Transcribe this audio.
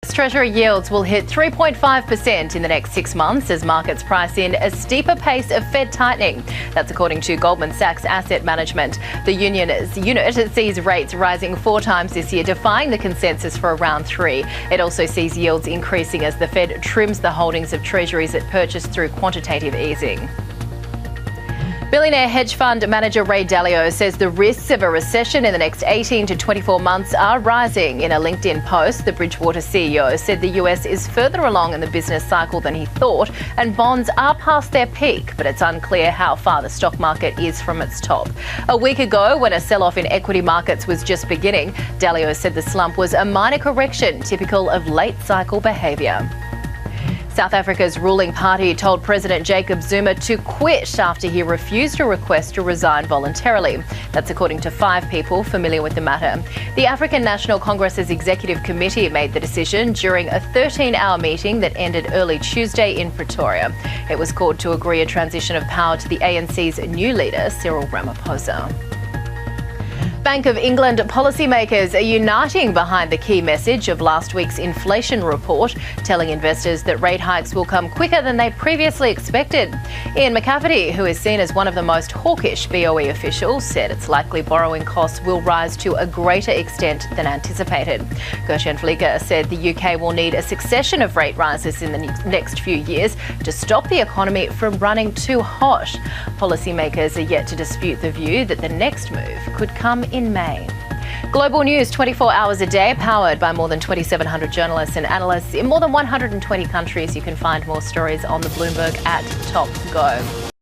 Treasury yields will hit 3.5% in the next 6 months as markets price in a steeper pace of Fed tightening. That's according to Goldman Sachs Asset Management. The unit sees rates rising 4 times this year, defying the consensus for around 3. It also sees yields increasing as the Fed trims the holdings of treasuries it purchased through quantitative easing. Billionaire hedge fund manager Ray Dalio says the risks of a recession in the next 18 to 24 months are rising. In a LinkedIn post, the Bridgewater CEO said the US is further along in the business cycle than he thought and bonds are past their peak, but it's unclear how far the stock market is from its top. A week ago, when a sell-off in equity markets was just beginning, Dalio said the slump was a minor correction typical of late cycle behaviour. South Africa's ruling party told President Jacob Zuma to quit after he refused a request to resign voluntarily. That's according to 5 people familiar with the matter. The African National Congress's executive committee made the decision during a 13-hour meeting that ended early Tuesday in Pretoria. It was called to agree a transition of power to the ANC's new leader, Cyril Ramaphosa. Bank of England policymakers are uniting behind the key message of last week's inflation report, telling investors that rate hikes will come quicker than they previously expected. Ian McCafferty, who is seen as one of the most hawkish BOE officials, said it's likely borrowing costs will rise to a greater extent than anticipated. Gershon Flicker said the UK will need a succession of rate rises in the next few years to stop the economy from running too hot. Policymakers are yet to dispute the view that the next move could come in May. Global news 24 hours a day, powered by more than 2,700 journalists and analysts in more than 120 countries. You can find more stories on the Bloomberg at Top Go.